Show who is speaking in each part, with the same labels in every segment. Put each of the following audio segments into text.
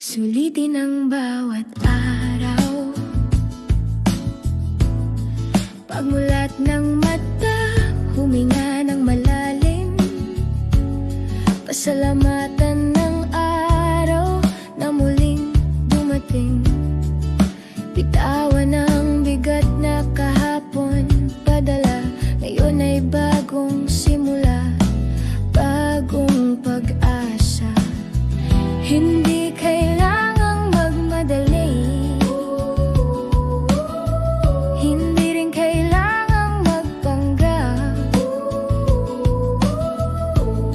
Speaker 1: Sulitin ang bawat araw, pagmulat ng mata, huminga ng malalim, pasalamatan ng araw na muling dumating. Bitawan ang bigat na kahapon padala, ngayon ay bagong simula, bagong pag-asa. Hindi kailangang magmadali, hindi rin kailangang magpanggap.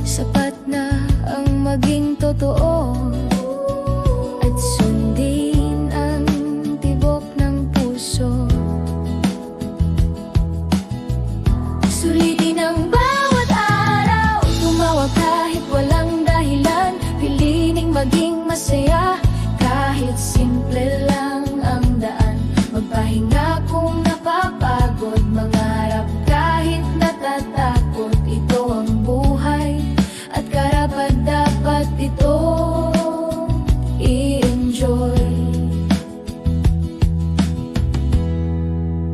Speaker 1: Sapat na ang maging totoo at sundin ang tibok ng puso. Sulitin ang bawat araw, tumawa kahit walang dahilan, piliing maging masaya kahit simple lang ang daan. Magpahinga kung napapagod, mangarap kahit natatakot. Ito ang buhay at karapat-dapat ito i-enjoy.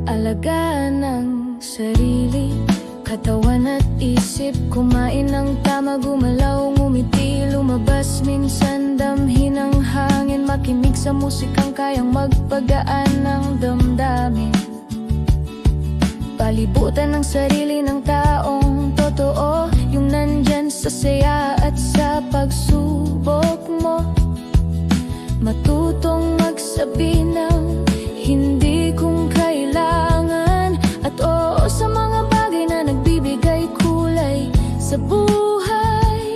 Speaker 1: Alagaan ang sarili, katawan at isip, kumain ng tama, gumalaw, ngumiti, lumabas minsan, damhin ang hangin, makinig sa musikang kayang magpagaan ng damdamin. Palibutan ng sarili ng taong totoo, yung nandyan sa saya at sa pagsubok mo. Matutong magsabi ng hindi kung kailangan, at oo sa mga bagay na nagbibigay kulay sa buhay.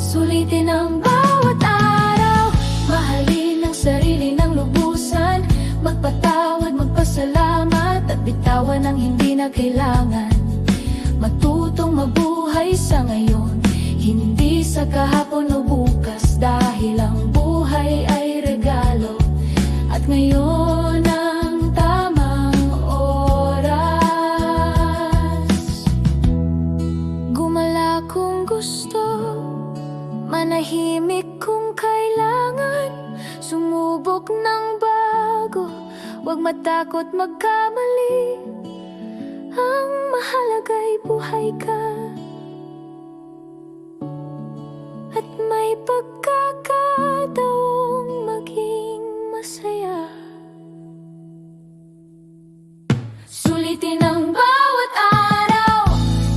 Speaker 1: Sulitin ang bawat araw, mahalin ang sarili ng lubusan, magpatawad, magpasalamat at bitawan ang hindi na kailangan. Matutong mabuhay sa ngayon, hindi sa kahapon o bukas, dahil ang buhay ay regalo at ngayon ang tamang oras. Gumala kung gusto, manahimik kung kailangan, sumubok ng bago, huwag matakot magkamali. Ang mahalaga'y buhay ka at may pagkakataong maging masaya. Sulitin ang bawat araw,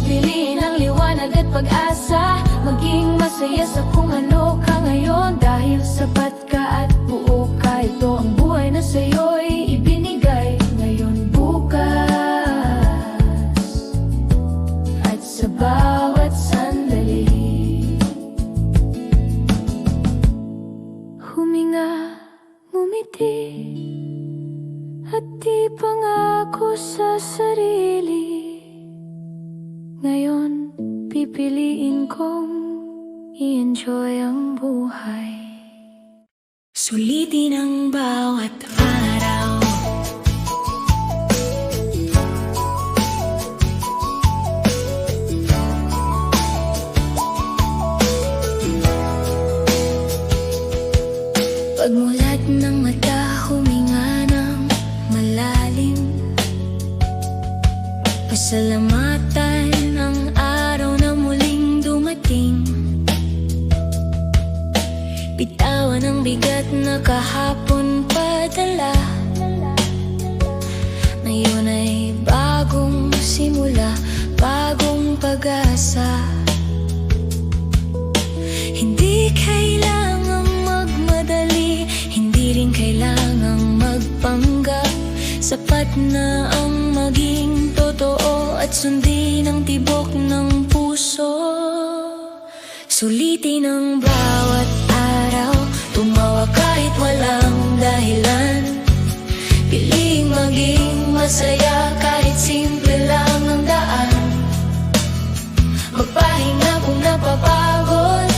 Speaker 1: piliin ang liwanag at pag-asa, maging masaya sa kung ano ka ngayon, dahil sapat ka at buo ka. Ito ang buhay na sa'yo'y ibinigay ngayon, bukas at sa bawat sandali. Huminga, ngumiti at di pangako sa sarili. Ngayon, pipiliin kong i-enjoy ang buhay. Sulitin ang bawat araw, pagmulat ng mata, huminga ng malalim, pasalamatan ang araw na muling dumating. Bitawan ang bigat na kahapon padala, ngayon ay bagong simula, bagong pag-asa. Hindi kailangang magmadali, hindi rin kailangang magpanggap. Sapat na ang maging totoo at sundin ang tibok ng puso. Sulitin ang bawat araw, tumawa kahit walang dahilan, piliing maging masaya kahit simple lang ang daan. Magpahinga kung napapagod,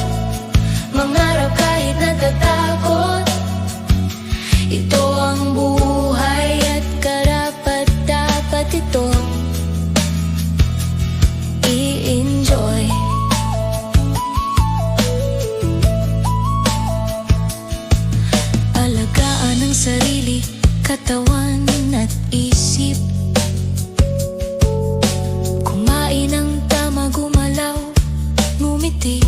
Speaker 1: mangarap kahit natatakot. Ito ang buhay at karapat-dapat ito i-enjoy. katawan at isip. Kumain ng tama, gumalaw, ngumiti.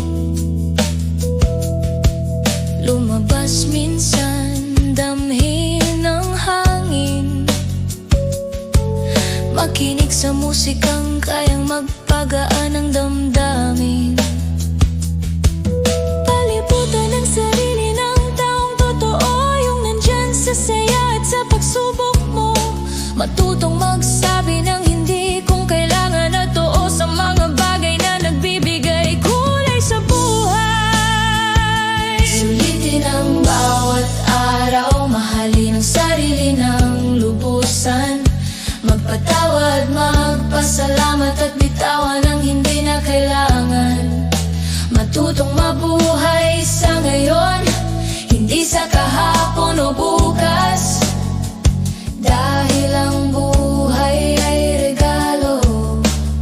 Speaker 1: Lumabas minsan, damhin ng hangin. Makinig sa musikang kayang magpagaan ng damdamin. Palibutan ng sarili ng taong totoo, yung nandyan sa saya at sa pagsubok mo. Matutong magsabi ng hindi kung kailangan at oo sa mga bagay na nagbibigay kulay sa buhay. Sulitin ang bawat araw, mahalin ang sarili ng lubusan. Magpatawad, magpasalamat at bitawan ang hindi na kailangan. Matutong mabuhay sa ngayon, hindi sa kahapon o bukas. Dahil ang buhay ay regalo,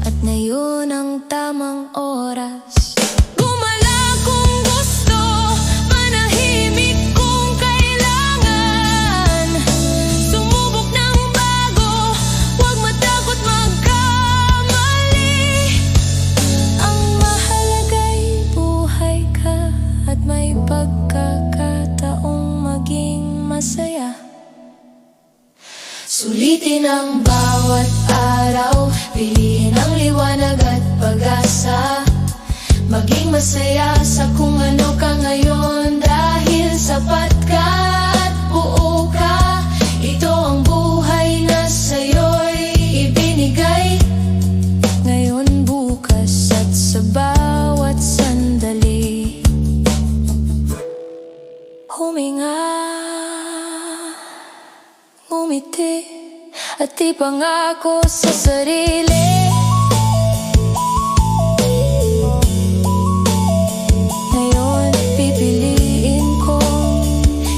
Speaker 1: at ngayon ang tamang oras. Gumala kung gusto, manahimik kung kailangan. Sumubok ng bago, huwag matakot magkamali. Ang mahalaga'y buhay ka at may pagkakataong maging masaya. Sulitin ang bawat araw, piliin ang liwanag at pag-asa. Maging masaya sa kung ano ka ngayon, dahil sapat ka at buo ka. Ito ang buhay na sa'yo'y ibinigay, ngayon, bukas at sa bawat sandali. Huminga, ngumiti at ipangako sa sarili. Ngayon, pipiliin kong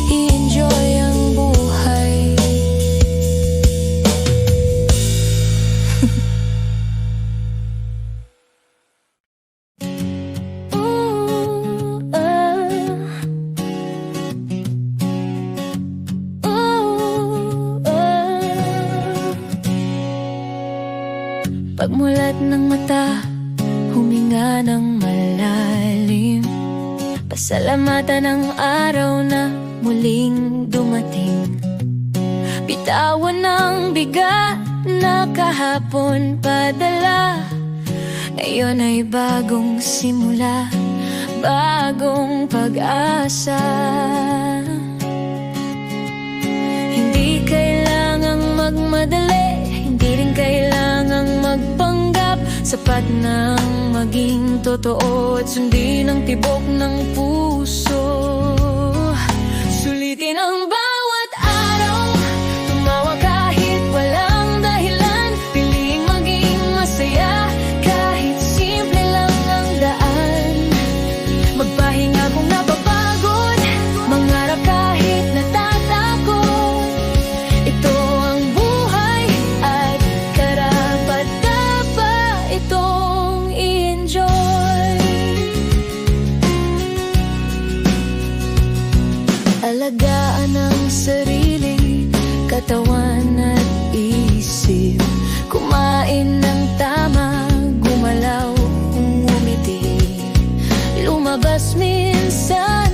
Speaker 1: i-enjoy ang buhay. Pagmulat ng mata, huminga ng malalim. Pasalamatan ang araw na muling dumating. Bitawan ang bigat na kahapon padala. Ngayon ay bagong simula, bagong pag-asa. Hindi kailangang magmadali, hindi rin kailangang magpanggap. Sapat nang maging totoo at sundin ang tibok ng puso. Sulitin ang bawat araw, tumawa kahit walang dahilan. Piling maging masaya kahit simple lang ang daan. Magpahinga kung napapagod, mangarap kahit natatakot. Ito ang buhay at karapat-dapat itong i-enjoy. Alagaan ang sarili, katawan at isip. Kumain ng tama, gumalaw, ngumiti. Lumabas minsan,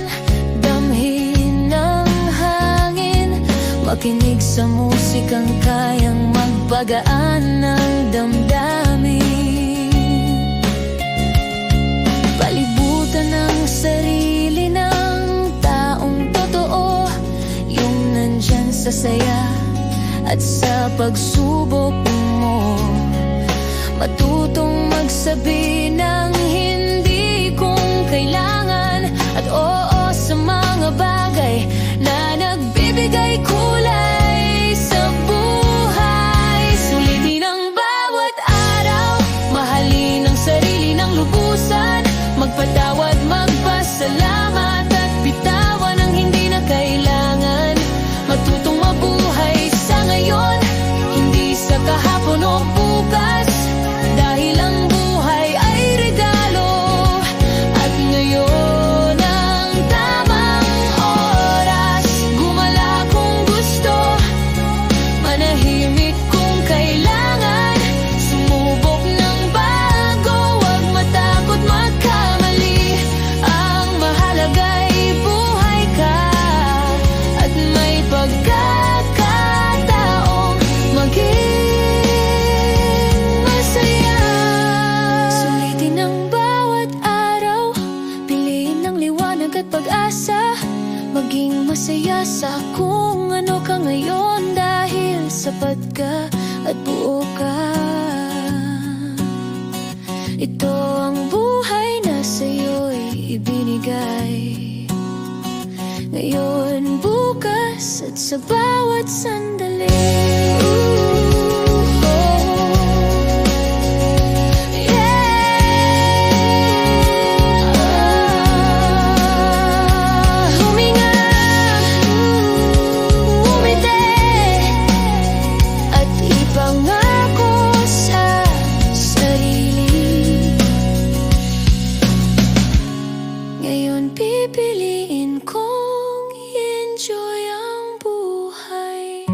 Speaker 1: damhin ng hangin. Makinig sa musikang kayang magpagaan ng damdamin. Palibutan ang sarili ng taong totoo, yung nandyan sa saya at sa pagsubok mo. Matutong magsabi ng hindi kung kailangan at oo sa mga bagay na nagbibigay kulay sa buhay. Sulitin ang bawat araw, mahalin ang sarili ng lubusan. Magpatawad, magpasalamat at bitawan ang hindi na kailangan. Matutong mabuhay sa ngayon, hindi sa kahapon o bukas. Dahil ang buhay ay regalo. Maging masaya sa kung ano ka ngayon, dahil sapat ka at buo ka. Ito ang buhay na sa'yo'y ibinigay, ngayon, bukas at sa bawat sandali. Pipiliin kong i-enjoy ang buhay.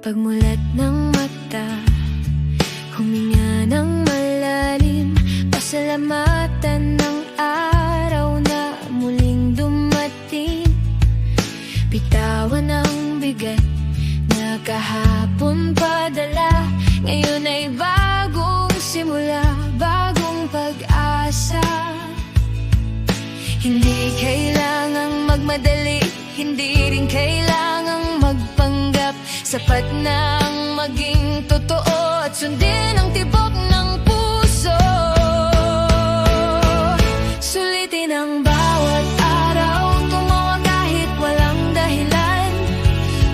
Speaker 1: Pagmulat ng mata, huminga ng malalim, pasalamatan ng araw na muling dumating. Bitawan ang bigat na kahapon padala, ngayon ay bagong simula, bagong pag-asa. Hindi kailangang magmadali, hindi rin kailangang magpanggap. Sapat na ang maging totoo at sundin ang tibok ng puso. Sulitin ang bawat araw, tumawa kahit walang dahilan.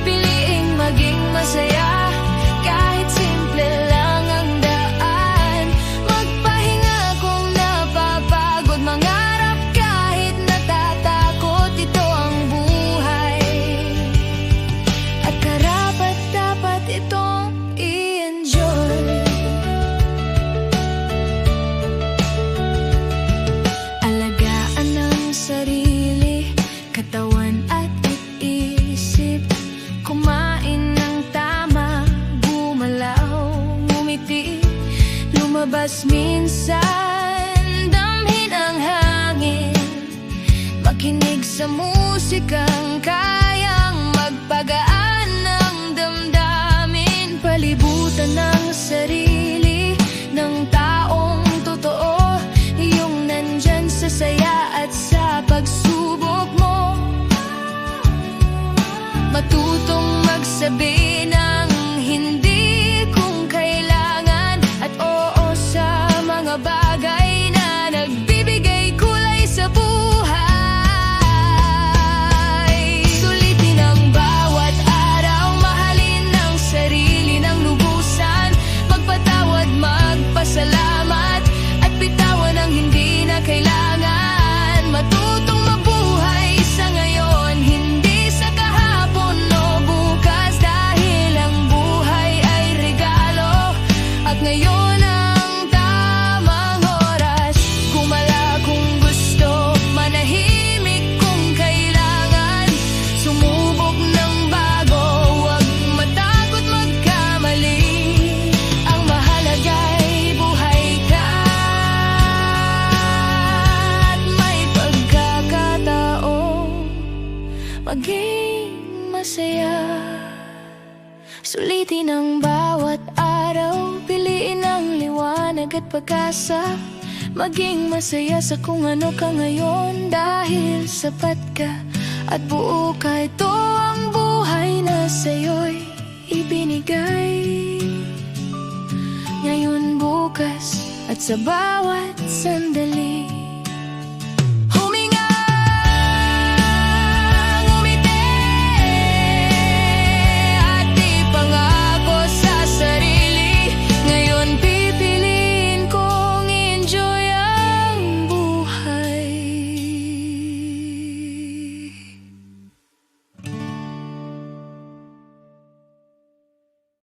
Speaker 1: Piliing maging masaya kahit simple lang ang daan. Magpahinga kung napapagod, mangarap kahit natatakot. Ito ang buhay at karapat-dapat itong i-enjoy. Alagaan ang sarili, katawan at isip. Kumain ng tama, gumalaw, ngumiti, lumabas minsan, damhin ang hangin. Makinig sa musikang kayang magpagaan ng damdamin. Palibutan ng sarili ng taong totoo, yung nandyan sa saya at sa pagsubok mo. Matutong magsabi ng hindi kung kailangan, at oo sa mga bagay na nagbibigay kulay sa buhay. Sulitin ang bawat araw, mahalin ang sarili ng lubusan. Magpatawad, magpasalamat, at bitawan ang hindi na kailangan. Matutong mabuhay sa ngayon, hindi sa kahapon o bukas, dahil ang buhay ay regalo. At ngayon ang tamang oras, gumala kung gusto, manahimik kung kailangan. Sumubok ng bago, huwag matakot magkamali. Ang mahalaga'y buhay ka at may pagkakataong maging masaya. Sulitin ang bawat araw, piliin ang liwanag at pag-asa. Maging masaya sa kung ano ka ngayon, dahil sapat ka at buo ka. Ito ang buhay na sa'yo'y ibinigay, ngayon, bukas at sa bawat sandali.